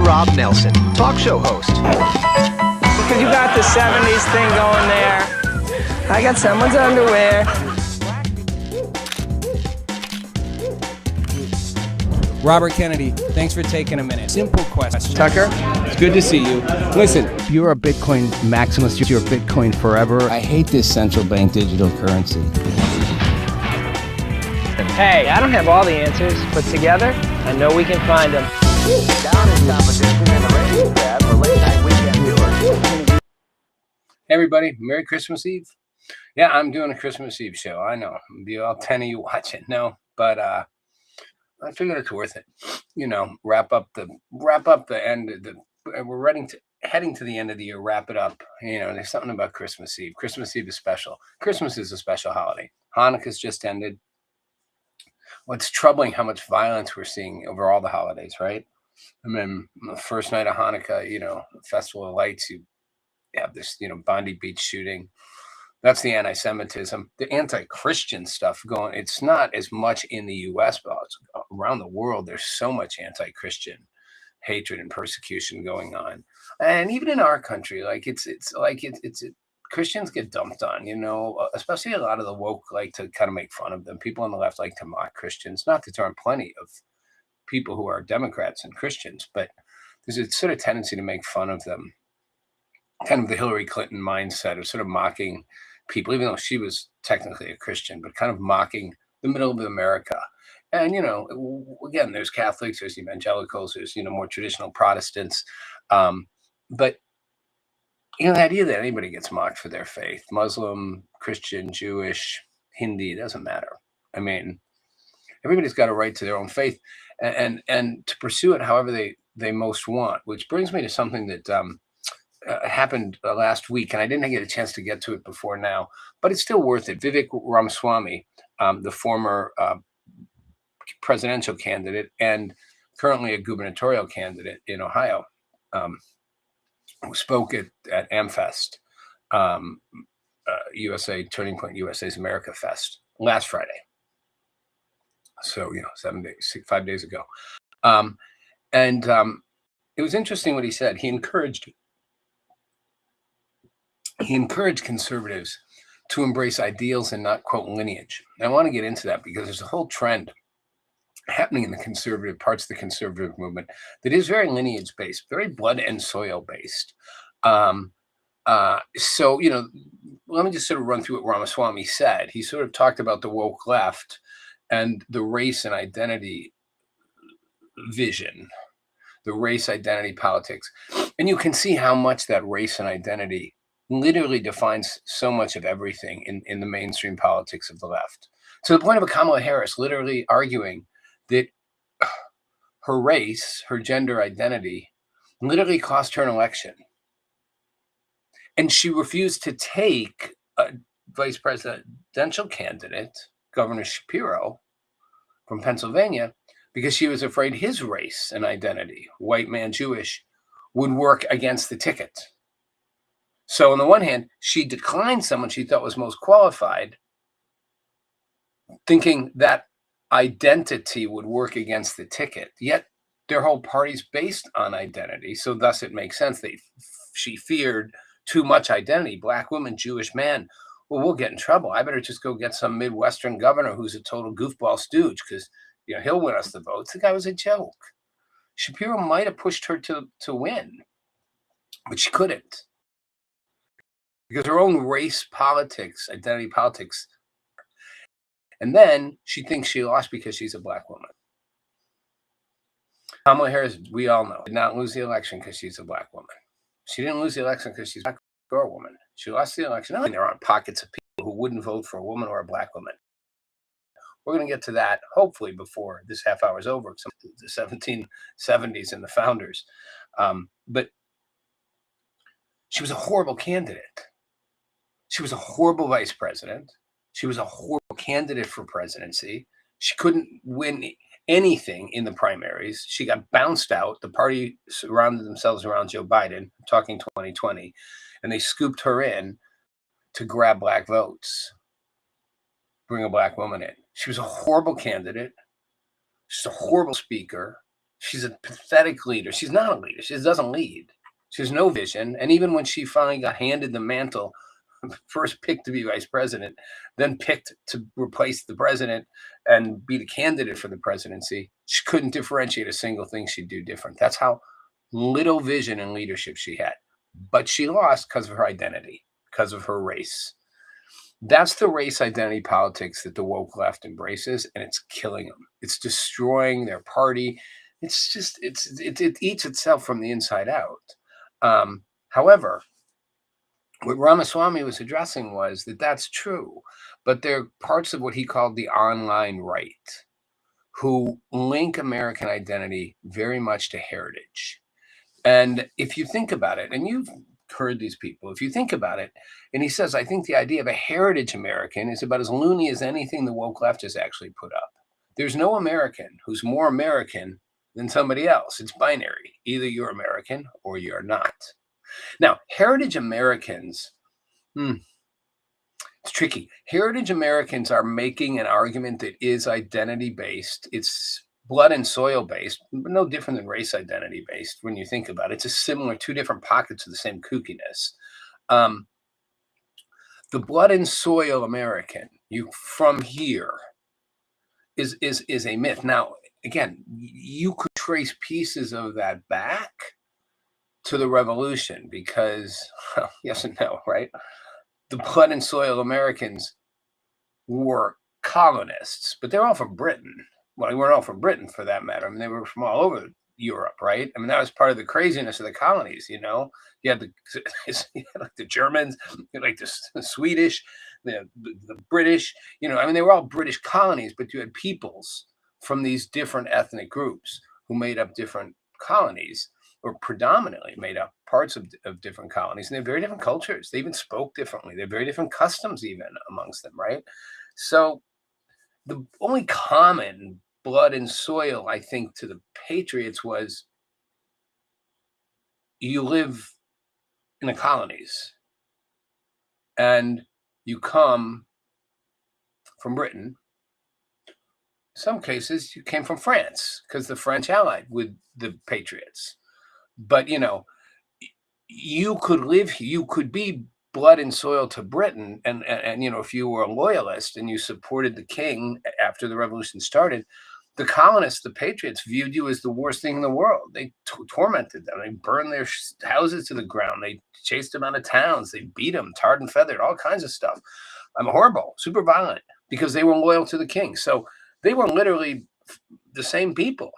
Rob Nelson, talk show host. Because you got the 70s thing going there. I got someone's underwear. Robert Kennedy, thanks for taking a minute. Simple question. Tucker? It's good to see you. Listen, You're a Bitcoin maximalist. You're Bitcoin forever. I hate this central bank digital currency. Hey, I don't have all the answers, but together, I know we can find them. Hey everybody, Merry Christmas Eve. Yeah, I'm doing a Christmas Eve show. I know. Be all 10 of you watching. No, but I figured it's worth it. You know, wrap up the end of the we're heading to the end of the year, wrap it up. You know, there's something about Christmas Eve. Christmas Eve is special. Christmas is a special holiday. Hanukkah's just ended. What's troubling how much violence we're seeing over all the holidays, right? I mean, the first night of Hanukkah, you know, Festival of Lights, you have this, you know, Bondi Beach shooting. That's the anti-Semitism, the anti-Christian stuff going. It's not as much in the U.S., but around the world, there's so much anti-Christian hatred and persecution going on. And even in our country, like it's Christians get dumped on, you know, especially a lot of the woke like to kind of make fun of them. People on the left like to mock Christians. Not that there aren't plenty of people who are Democrats and Christians, but there's a sort of tendency to make fun of them. Kind of the Hillary Clinton mindset of sort of mocking people, even though she was technically a Christian, but kind of mocking the middle of America. And, you know, again, there's Catholics, there's evangelicals, there's, you know, more traditional Protestants. But you know, the idea that anybody gets mocked for their faith, Muslim, Christian, Jewish, Hindi, it doesn't matter. I mean, everybody's got a right to their own faith and to pursue it however they most want, which brings me to something that happened last week, and I didn't get a chance to get to it before now, but it's still worth it. Vivek Ramaswamy, the former presidential candidate and currently a gubernatorial candidate in Ohio, who spoke at AmFest, USA Turning Point USA's America Fest last Friday. So, you know, 5 days ago. It was interesting what he said. He encouraged conservatives to embrace ideals and not, quote, lineage. And I want to get into that because there's a whole trend happening in the conservative parts of the conservative movement that is very lineage based, very blood and soil based. So, you know, let me just sort of run through what Ramaswamy said. He sort of talked about the woke left and the race and identity vision, the race identity politics. And you can see how much that race and identity literally defines so much of everything in the mainstream politics of the left. To the point of a Kamala Harris literally arguing that her race, her gender identity, literally cost her an election. And she refused to take a vice presidential candidate, Governor Shapiro from Pennsylvania, because she was afraid his race and identity, white man, Jewish, would work against the ticket. So on the one hand, she declined someone she thought was most qualified, thinking that identity would work against the ticket. Yet their whole party's based on identity. So thus it makes sense that she feared too much identity. Black woman, Jewish man. Well, we'll get in trouble. I better just go get some Midwestern governor who's a total goofball stooge because, you know, he'll win us the votes. The guy was a joke. Shapiro might have pushed her to win, but she couldn't. Because her own race politics, identity politics. And then she thinks she lost because she's a black woman. Kamala Harris, we all know, did not lose the election because she's a black woman. She didn't lose the election because she's a black or a woman. She lost the election. I mean, there aren't pockets of people who wouldn't vote for a woman or a black woman. We're going to get to that, hopefully, before this half hour is over. Some of the 1770s and the founders. But she was a horrible candidate. She was a horrible vice president. She was a horrible candidate for presidency. She couldn't win anything in the primaries. She got bounced out. The party surrounded themselves around Joe Biden, I'm talking 2020, and they scooped her in to grab black votes, bring a black woman in. She was a horrible candidate. She's a horrible speaker. She's a pathetic leader. She's not a leader. She doesn't lead. She has no vision. And even when she finally got handed the mantle, first picked to be vice president, then picked to replace the president and be the candidate for the presidency, she couldn't differentiate a single thing she'd do different. That's how little vision and leadership she had. But she lost because of her identity, because of her race. That's the race identity politics that the woke left embraces, and it's killing them. It's destroying their party. It's just it eats itself from the inside out. However, what Ramaswamy was addressing was that that's true, but there are parts of what he called the online right who link American identity very much to heritage. And if you think about it, and you've heard these people, if you think about it, and he says, I think the idea of a heritage American is about as loony as anything the woke left has actually put up. There's no American who's more American than somebody else. It's binary. Either you're American or you're not. Now, heritage Americans, it's tricky. Heritage Americans are making an argument that is identity based. It's blood and soil based, but no different than race identity based when you think about it. It's a similar two different pockets of the same kookiness. The blood and soil American, you from here, is a myth. Now, again, you could trace pieces of that back to the revolution because, well, yes and no, right? The blood and soil Americans were colonists, but they're all from Britain. Well, they weren't all from Britain for that matter. I mean, they were from all over Europe, right? I mean, that was part of the craziness of the colonies, you know? You had like the Germans, you had like the Swedish, the British, you know, I mean, they were all British colonies, but you had peoples from these different ethnic groups who made up different colonies, or predominantly made up parts of different colonies. And they have very different cultures. They even spoke differently. They have very different customs even amongst them, right? So the only common blood and soil, I think, to the Patriots was you live in the colonies and you come from Britain. In some cases, you came from France because the French allied with the Patriots. But, you know, you could live here, you could be blood and soil to Britain. And you know, if you were a loyalist and you supported the king after the revolution started, the colonists, the patriots, viewed you as the worst thing in the world. They tormented them. They burned their houses to the ground. They chased them out of towns. They beat them, tarred and feathered, all kinds of stuff. I'm horrible, super violent, because they were loyal to the king. So they were literally the same people.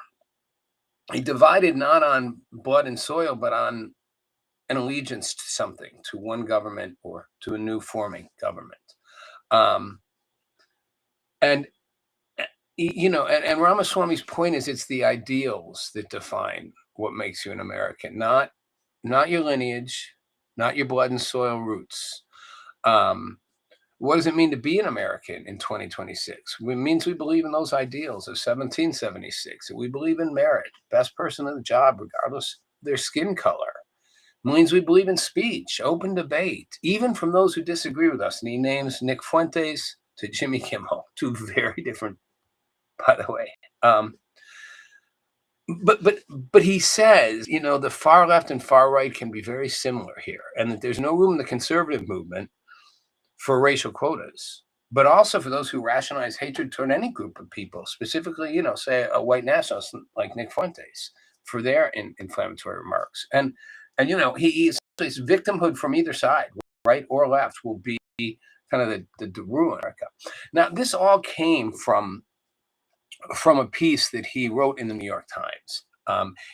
He divided not on blood and soil, but on an allegiance to something, to one government or to a new forming government. And you know, and Ramaswamy's point is it's the ideals that define what makes you an American, not your lineage, not your blood and soil roots. What does it mean to be an American in 2026? It means we believe in those ideals of 1776. We believe in merit, best person in the job, regardless of their skin color. It means we believe in speech, open debate, even from those who disagree with us. And he names Nick Fuentes to Jimmy Kimmel, two very different, by the way. But he says, you know, the far left and far right can be very similar here, and that there's no room in the conservative movement for racial quotas, but also for those who rationalize hatred toward any group of people, specifically, you know, say a white nationalist like Nick Fuentes, for their inflammatory remarks. And you know, he says victimhood from either side, right or left, will be kind of the ruin of America. Now, this all came from a piece that he wrote in the New York Times,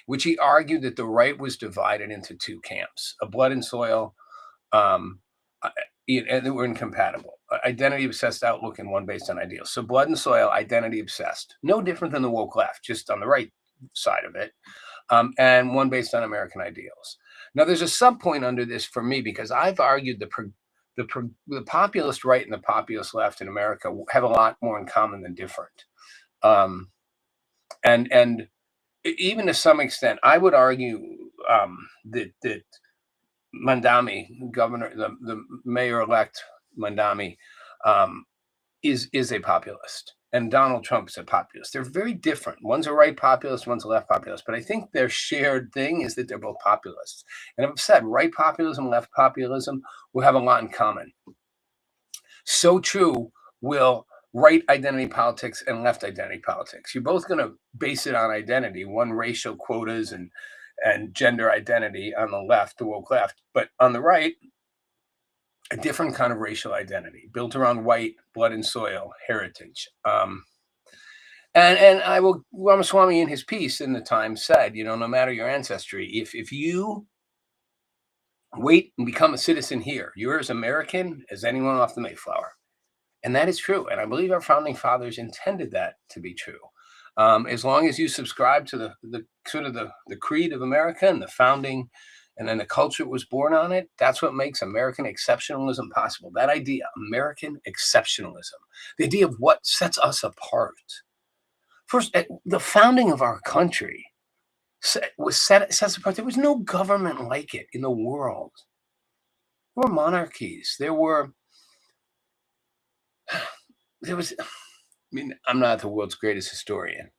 which he argued that the right was divided into two camps: a blood and soil, and they were incompatible. Identity obsessed outlook and one based on ideals. So blood and soil, identity obsessed, no different than the woke left, just on the right side of it, and one based on American ideals. Now, there's a sub point under this for me, because I've argued the populist right and the populist left in America have a lot more in common than different. And even to some extent, I would argue that Mandami, governor, the mayor-elect Mandami, is a populist, and Donald Trump is a populist. They're very different. One's a right populist, one's a left populist. But I think their shared thing is that they're both populists. And I've said right populism, left populism will have a lot in common. So true will right identity politics and left identity politics. You're both going to base it on identity, one racial quotas and gender identity on the left, the woke left, but on the right, a different kind of racial identity built around white blood and soil heritage. And Ramaswamy in his piece in the Times said, no matter your ancestry, if you wait and become a citizen here, you're as American as anyone off the Mayflower. And that is true. And I believe our founding fathers intended that to be true. As long as you subscribe to the sort of the creed of America and the founding, and then the culture was born on it, that's what makes American exceptionalism possible. That idea, American exceptionalism, the idea of what sets us apart. First, the founding of our country sets us apart. There was no government like it in the world. There were monarchies. I'm not the world's greatest historian.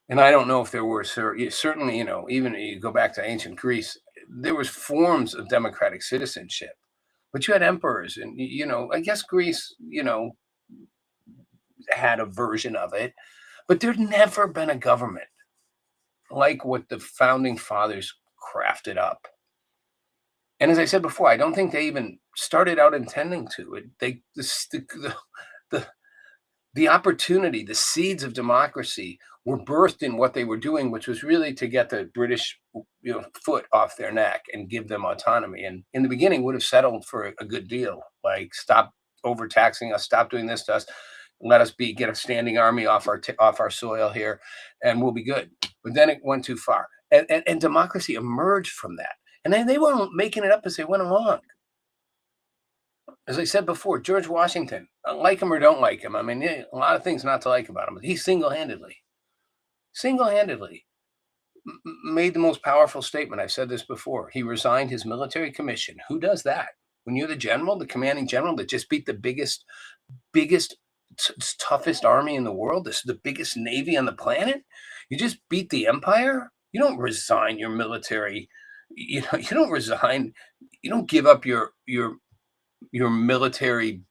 And I don't know if there were, certainly, even you go back to ancient Greece, there was forms of democratic citizenship. But you had emperors and, I guess Greece, had a version of it. But there'd never been a government like what the founding fathers crafted up. And as I said before, I don't think they even started out intending to. The opportunity, the seeds of democracy were birthed in what they were doing, which was really to get the British foot off their neck and give them autonomy. And in the beginning would have settled for a good deal, like stop overtaxing us, stop doing this to us, let us get a standing army off our soil here, and we'll be good. But then it went too far. And democracy emerged from that. And then they weren't making it up as they went along. As I said before, George Washington, like him or don't like him, a lot of things not to like about him, but he single-handedly made the most powerful statement. I've said this before. He resigned his military commission. Who does that? When you're the general, the commanding general that just beat the biggest, toughest army in the world, this is the biggest navy on the planet, you just beat the empire? You don't resign your military, you don't resign, you don't give up your military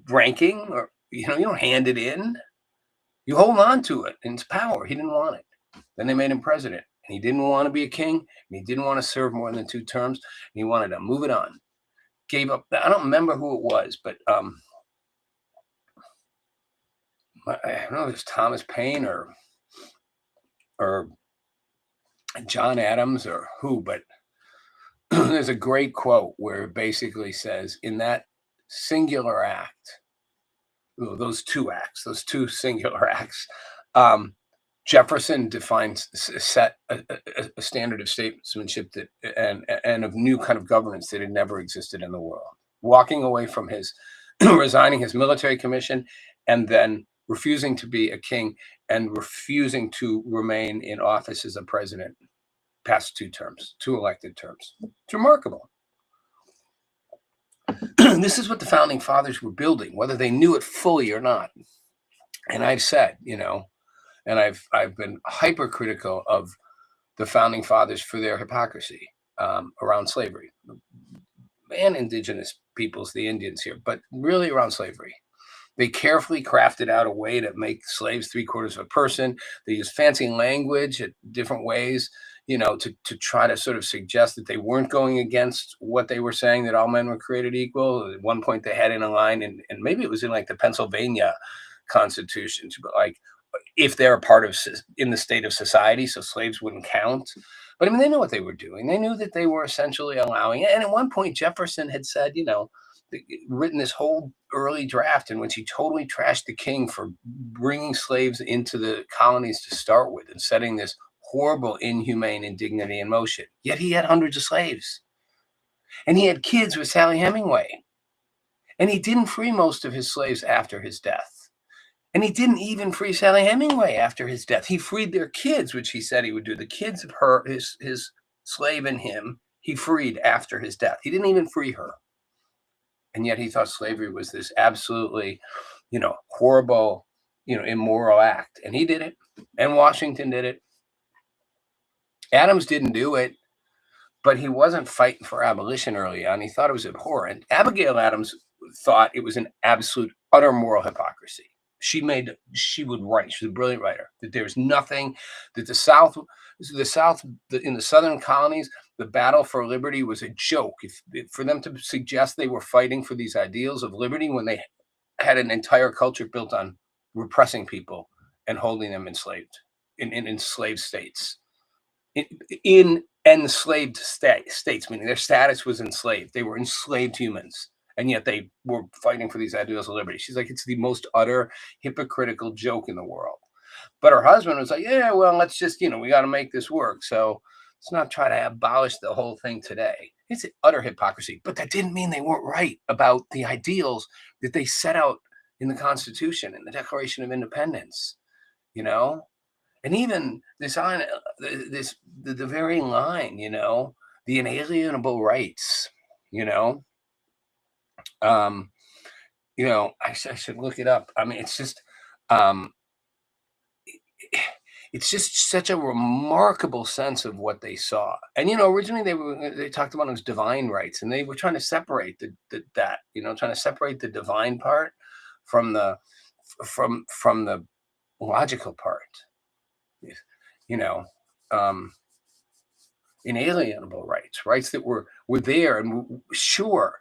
ranking, or you don't hand it in. You hold on to it and its power. He didn't want it. Then they made him president, and he didn't want to be a king, and he didn't want to serve more than 2 terms, and he wanted to move it on. Gave up. I don't remember who it was, but I don't know if it was Thomas Paine or John Adams or who, but there's a great quote where it basically says, in that singular act, those two singular acts, Jefferson set a standard of statesmanship and of new kind of governance that had never existed in the world. Walking away from his, resigning his military commission, and then refusing to be a king and refusing to remain in office as a president past 2 elected terms. It's remarkable. This is what the founding fathers were building, whether they knew it fully or not. And I've said, and I've been hypercritical of the founding fathers for their hypocrisy around slavery and indigenous peoples, the Indians here, but really around slavery. They carefully crafted out a way to make slaves 3/4 of a person. They used fancy language at different ways, to try to sort of suggest that they weren't going against what they were saying, that all men were created equal. At one point they had in a line, and maybe it was in like the Pennsylvania Constitution, but like if they're a part of in the state of society, so slaves wouldn't count. But they knew what they were doing. They knew that they were essentially allowing it. And at one point, Jefferson had said, written this whole early draft in which he totally trashed the king for bringing slaves into the colonies to start with and setting this horrible, inhumane indignity in motion. Yet he had hundreds of slaves. And he had kids with Sally Hemingway. And he didn't free most of his slaves after his death. And he didn't even free Sally Hemingway after his death. He freed their kids, which he said he would do. The kids of his slave and him, he freed after his death. He didn't even free her. And yet he thought slavery was this absolutely, horrible, immoral act. And he did it. And Washington did it. Adams didn't do it, but he wasn't fighting for abolition early on. He thought it was abhorrent. Abigail Adams thought it was an absolute, utter moral hypocrisy. She would write. She's a brilliant writer. That there's nothing that the South, in the Southern colonies, the battle for liberty was a joke. For them to suggest they were fighting for these ideals of liberty when they had an entire culture built on repressing people and holding them enslaved in enslaved states, in enslaved states, meaning their status was enslaved. They were enslaved humans. And yet they were fighting for these ideals of liberty. She's like, it's the most utter hypocritical joke in the world. But her husband was like, yeah, well, let's just, we got to make this work. So let's not try to abolish the whole thing today. It's utter hypocrisy. But that didn't mean they weren't right about the ideals that they set out in the Constitution and the Declaration of Independence, And even the very line, the inalienable rights, I should look it up. I mean, it's just such a remarkable sense of what they saw. And originally they talked about it as divine rights, and they were trying to separate trying to separate the divine part from the logical part. Inalienable rights that were there and sure.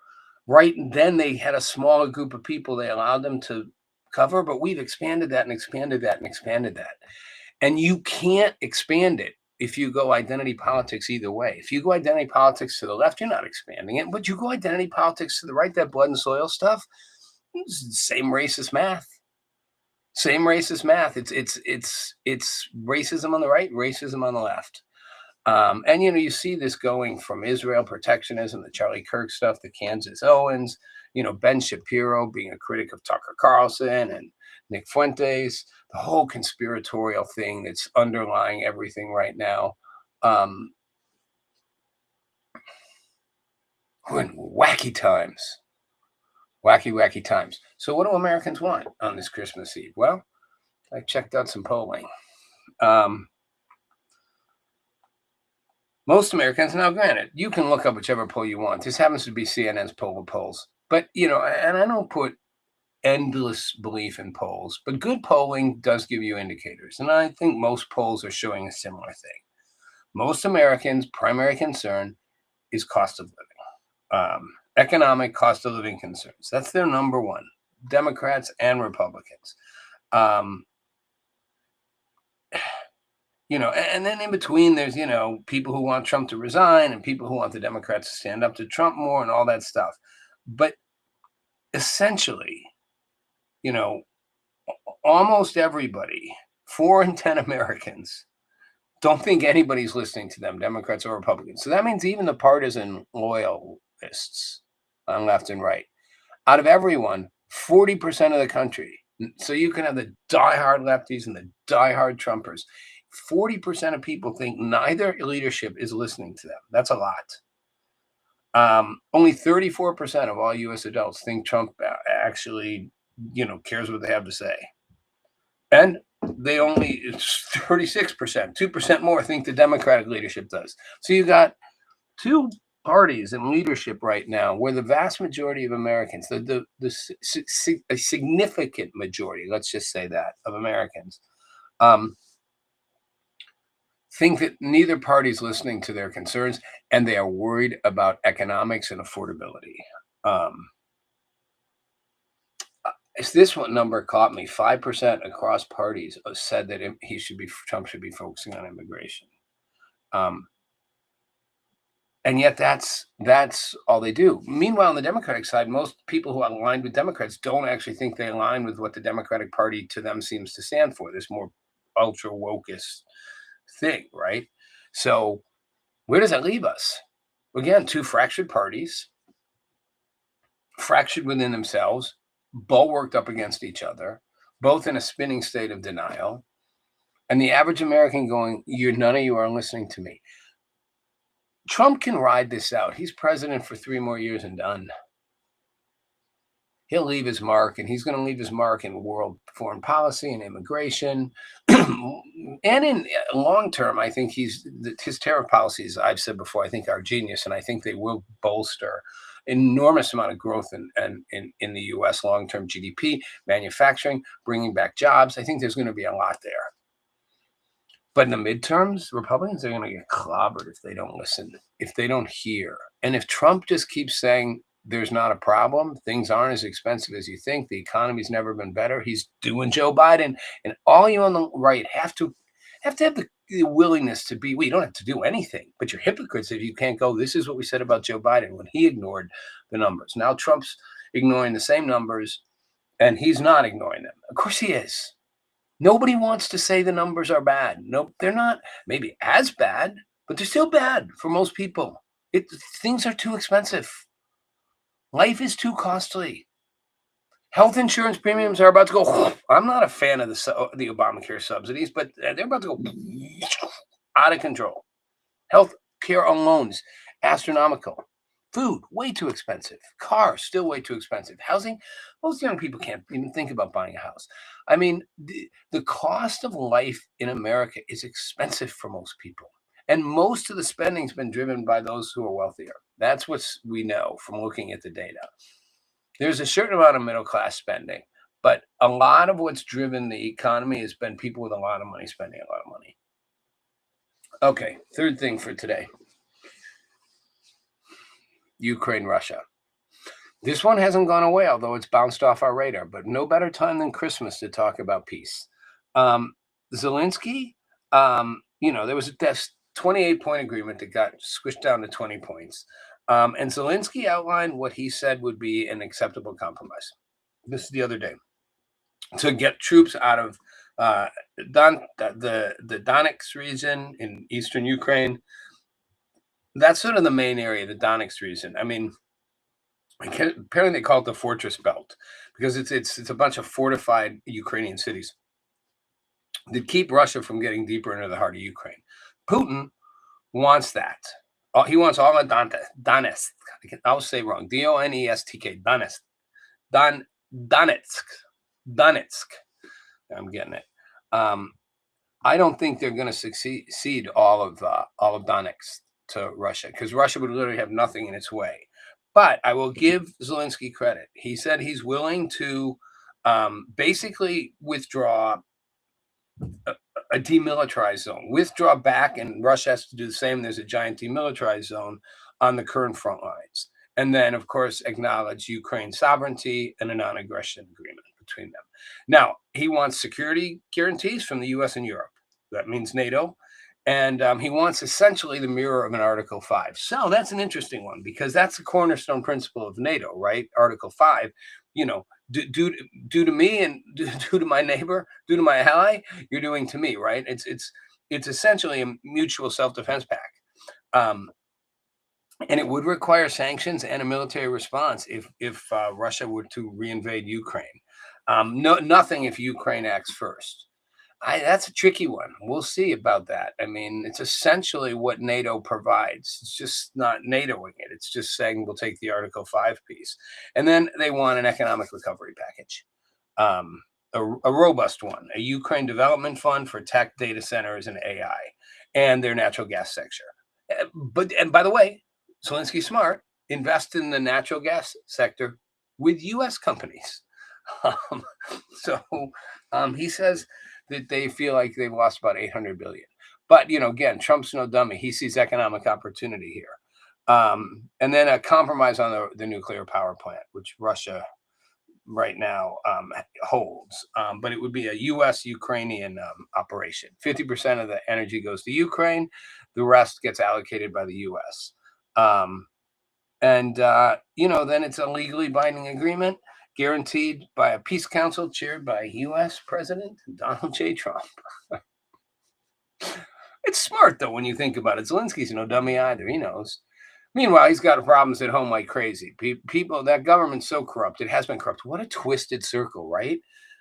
Right then, they had a smaller group of people they allowed them to cover, but we've expanded that and expanded that and expanded that. And you can't expand it if you go identity politics either way. If you go identity politics to the left, you're not expanding it. But you go identity politics to the right, that blood and soil stuff, it's the same racist math. Same racist math. It's racism on the right, racism on the left. And you see this going from Israel protectionism, the Charlie Kirk stuff, the Kansas Owens, Ben Shapiro being a critic of Tucker Carlson and Nick Fuentes, the whole conspiratorial thing that's underlying everything right now. We're in wacky times. Wacky times. So what do Americans want on this Christmas Eve? Well, I checked out some polling. Most Americans, now granted, you can look up whichever poll you want. This happens to be CNN's poll of polls. But, and I don't put endless belief in polls, but good polling does give you indicators. And I think most polls are showing a similar thing. Most Americans' primary concern is cost of living, economic cost of living concerns. That's their number one, Democrats and Republicans. And then in between, there's, people who want Trump to resign and people who want the Democrats to stand up to Trump more and all that stuff. But essentially, almost everybody, 4 in 10 Americans, don't think anybody's listening to them, Democrats or Republicans. So that means even the partisan loyalists on left and right, out of everyone, 40% of the country. So you can have the diehard lefties and the diehard Trumpers. 40% of people think neither leadership is listening to them. That's a lot. Only 34% of all U.S. adults think Trump actually, cares what they have to say. And it's 36%, 2% more think the Democratic leadership does. So you got two parties in leadership right now where the vast majority of Americans, a significant majority, let's just say that, of Americans, think that neither party is listening to their concerns, and they are worried about economics and affordability. This one number caught me. 5% across parties said that Trump should be focusing on immigration. And yet that's all they do. Meanwhile, on the Democratic side, most people who are aligned with Democrats don't actually think they align with what the Democratic Party to them seems to stand for. This more ultra wokeist thing, right? So where does that leave us? Again, two fractured parties, fractured within themselves, bulwarked up against each other, both in a spinning state of denial, and the average American going, none of you are listening to me. Trump can ride this out. He's president for 3 more years and done. he'll leave his mark, and he's going to leave his mark in world foreign policy and immigration. And in long term, I think his tariff policies, I've said before, I think are genius, and I think they will bolster enormous amount of growth in the U.S. long-term GDP, manufacturing, bringing back jobs. I think there's going to be a lot there. But in the midterms, Republicans are going to get clobbered if they don't listen, if they don't hear. And if Trump just keeps saying there's not a problem, things aren't as expensive as you think, the economy's never been better, he's doing Joe Biden, and all you on the right have to have the willingness to be, well, you don't have to do anything, but you're hypocrites if you can't go, this is what we said about Joe Biden when he ignored the numbers. Now Trump's ignoring the same numbers, and he's not ignoring them. Of course he is. Nobody wants to say the numbers are bad. No, they're not maybe as bad, but they're still bad for most people. Things are too expensive. Life is too costly. Health insurance premiums are about to go. I'm not a fan of the Obamacare subsidies, but they're about to go out of control. Health care on loans, astronomical. Food, way too expensive. Cars, still way too expensive. Housing, most young people can't even think about buying a house. I mean, the cost of life in America is expensive for most people. And most of the spending's been driven by those who are wealthier. That's what we know from looking at the data. There's a certain amount of middle-class spending, but a lot of what's driven the economy has been people with a lot of money spending a lot of money. Okay, third thing for today. Ukraine, Russia. This one hasn't gone away, although it's bounced off our radar, but no better time than Christmas to talk about peace. Zelensky, there was a 28-point agreement that got squished down to 20 points. And Zelensky outlined what he said would be an acceptable compromise. This is the other day. To get troops out of the Donetsk region in eastern Ukraine. That's sort of the main area, the Donetsk region. I mean, apparently they call it the fortress belt because it's a bunch of fortified Ukrainian cities that keep Russia from getting deeper into the heart of Ukraine. Putin wants that. He wants all of Donetsk. I'll say wrong. Donestk. Donetsk. I'm getting it. I don't think they're going to succeed all of Donetsk to Russia because Russia would literally have nothing in its way. But I will give Zelensky credit. He said he's willing to basically withdraw a demilitarized zone, withdraw back, and Russia has to do the same. There's a giant demilitarized zone on the current front lines. And then, of course, acknowledge Ukraine's sovereignty and a non-aggression agreement between them. Now, he wants security guarantees from the U.S. and Europe. That means NATO. And he wants essentially the mirror of an Article 5. So that's an interesting one because that's the cornerstone principle of NATO, right? Article 5, do to me and do to my neighbor, do to my ally, you're doing to me, right? It's essentially a mutual self-defense pact. And it would require sanctions and a military response if Russia were to reinvade Ukraine. Nothing if Ukraine acts first. That's a tricky one. We'll see about that. I mean, it's essentially what NATO provides. It's just not NATOing it. It's just saying we'll take the Article 5 piece. And then they want an economic recovery package, a robust one, a Ukraine development fund for tech, data centers, and AI, and their natural gas sector. And by the way, Zelensky's smart, invest in the natural gas sector with U.S. companies. He says that they feel like they've lost about $800 billion. But, again, Trump's no dummy. He sees economic opportunity here. And then a compromise on the nuclear power plant, which Russia right now holds. But it would be a U.S.-Ukrainian operation. 50% of the energy goes to Ukraine. The rest gets allocated by the U.S. Then it's a legally binding agreement guaranteed by a peace council chaired by U.S. President Donald J. Trump. It's smart, though, when you think about it. Zelensky's no dummy either. He knows. Meanwhile, he's got problems at home like crazy. People, that government's so corrupt. It has been corrupt. What a twisted circle, right?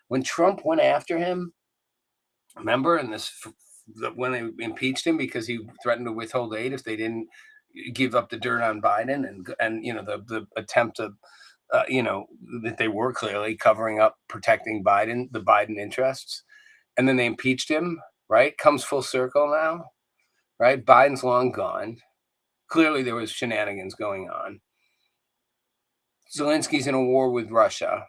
When Trump went after him, remember, when they impeached him because he threatened to withhold aid if they didn't give up the dirt on Biden and the attempt to that they were clearly covering up, protecting the Biden interests. And then they impeached him, right? Comes full circle now, right? Biden's long gone. Clearly there was shenanigans going on. Zelensky's in a war with Russia.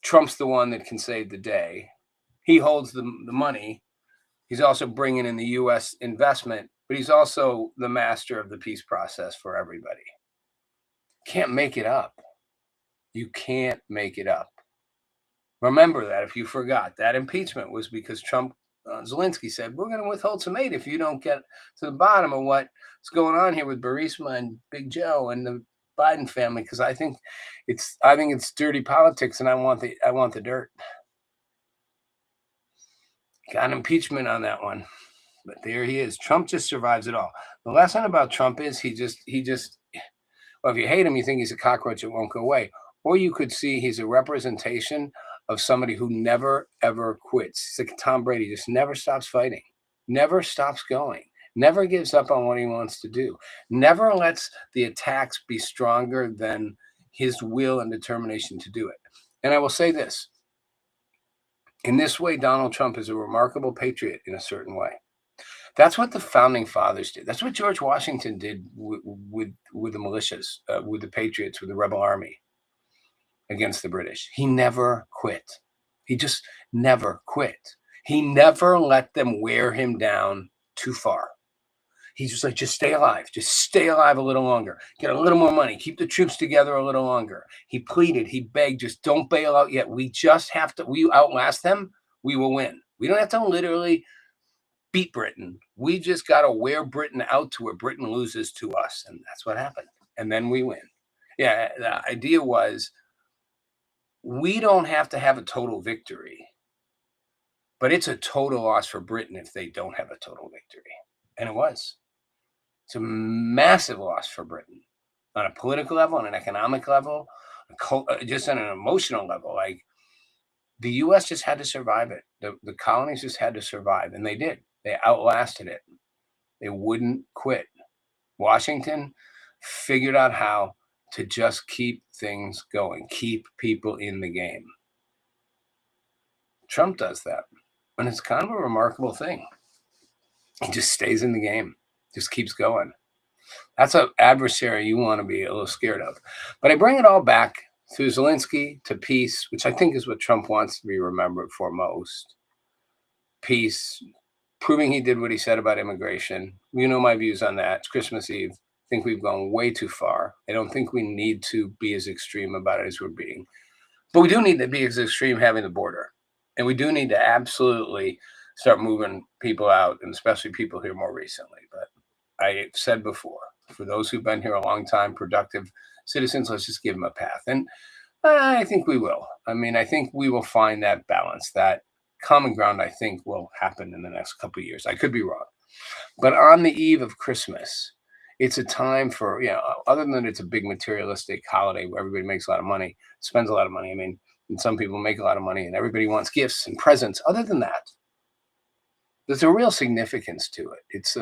Trump's the one that can save the day. He holds the money. He's also bringing in the U.S. investment, but he's also the master of the peace process for everybody. Can't make it up. You can't make it up. Remember that if you forgot. That impeachment was because Zelensky said, we're going to withhold some aid if you don't get to the bottom of what's going on here with Burisma and Big Joe and the Biden family, because I think it's dirty politics, and I want the dirt. Got an impeachment on that one, but there he is. Trump just survives it all. The lesson about Trump is he just well, if you hate him, you think he's a cockroach that won't go away, or you could see he's a representation of somebody who never ever quits. He's like Tom Brady, just never stops fighting, never stops going, never gives up on what he wants to do, never lets the attacks be stronger than his will and determination to do it. And I will say this. In this way, Donald Trump is a remarkable patriot in a certain way. That's what the founding fathers did. That's what George Washington did with the militias, with the patriots, with the rebel army against the British. He never quit. He just never quit. He never let them wear him down too far. He's just like, just stay alive. Just stay alive a little longer. Get a little more money. Keep the troops together a little longer. He pleaded. He begged. Just don't bail out yet. We just have to. We outlast them. We will win. We don't have to literally beat Britain. We just got to wear Britain out to where Britain loses to us. And that's what happened. And then we win. Yeah, the idea was we don't have to have a total victory, but it's a total loss for Britain if they don't have a total victory. And it was. It's a massive loss for Britain on a political level, on an economic level, just on an emotional level. Like the U.S. just had to survive it. The colonies just had to survive, and they did. They outlasted it. They wouldn't quit. Washington figured out how to just keep things going, keep people in the game. Trump does that, and it's kind of a remarkable thing. He just stays in the game. Just keeps going. That's an adversary you want to be a little scared of. But I bring it all back through Zelensky to peace, which I think is what Trump wants to be remembered for most. Peace, proving he did what he said about immigration. You know my views on that. It's Christmas Eve. I think we've gone way too far. I don't think we need to be as extreme about it as we're being. But we do need to be as extreme having the border. And we do need to absolutely start moving people out, and especially people here more recently. But I said before, for those who've been here a long time, productive citizens, let's just give them a path. And I think we will. I mean, I think we will find that balance, that common ground, I think will happen in the next couple of years. I could be wrong. But on the eve of Christmas, it's a time for, other than it's a big materialistic holiday where everybody makes a lot of money, spends a lot of money. I mean, and some people make a lot of money and everybody wants gifts and presents. Other than that, there's a real significance to it. It's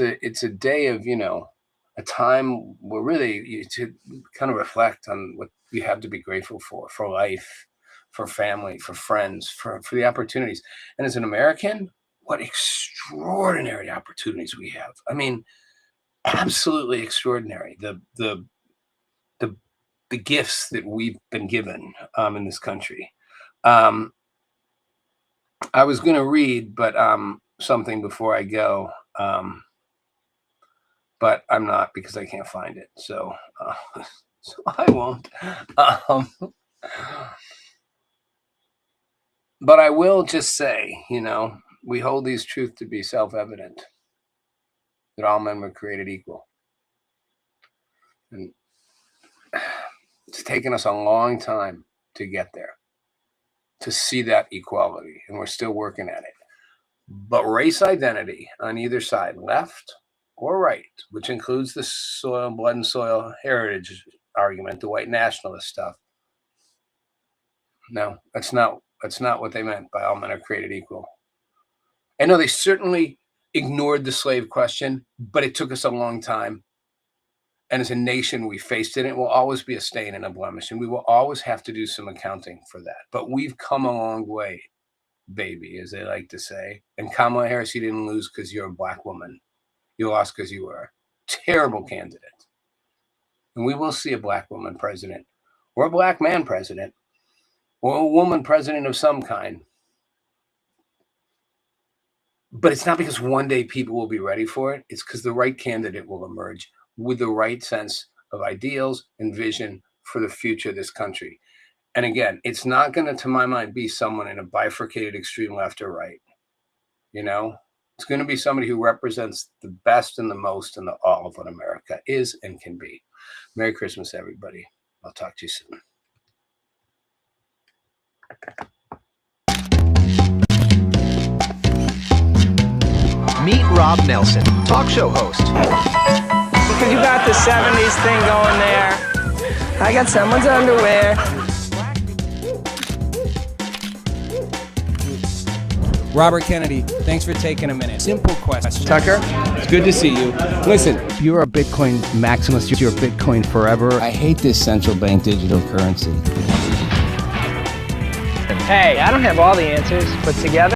a day of, a time where really to kind of reflect on what you have to be grateful for life, for family, for friends, for the opportunities. And as an American, what extraordinary opportunities we have. I mean, absolutely extraordinary. The gifts that we've been given in this country. I was going to read, but something before I go, but I'm not because I can't find it. So I won't. But I will just say, we hold these truths to be self-evident, that all men were created equal. And it's taken us a long time to get there, to see that equality, and we're still working at it. But race identity on either side, left or right, which includes the soil, blood and soil heritage argument, the white nationalist stuff. No, that's not what they meant by all men are created equal. I know they certainly ignored the slave question, but it took us a long time. And as a nation, we faced it. It will always be a stain and a blemish, and we will always have to do some accounting for that. But we've come a long way, baby, as they like to say. And Kamala Harris, you didn't lose because you're a black woman. You lost because you were a terrible candidate. And we will see a black woman president, or a black man president, or a woman president of some kind. But it's not because one day people will be ready for it. It's because the right candidate will emerge with the right sense of ideals and vision for the future of this country. And again, it's not going to my mind, be someone in a bifurcated extreme left or right. You know, it's going to be somebody who represents the best and the most and the all of what America is and can be. Merry Christmas, everybody. I'll talk to you soon. Meet Rob Nelson, talk show host. Because you got the 70s thing going there. I got someone's underwear. Robert Kennedy, thanks for taking a minute. Simple question. Tucker? It's good to see you. Listen, If you're a Bitcoin maximalist, you're Bitcoin forever. I hate this central bank digital currency. Hey, I don't have all the answers, but together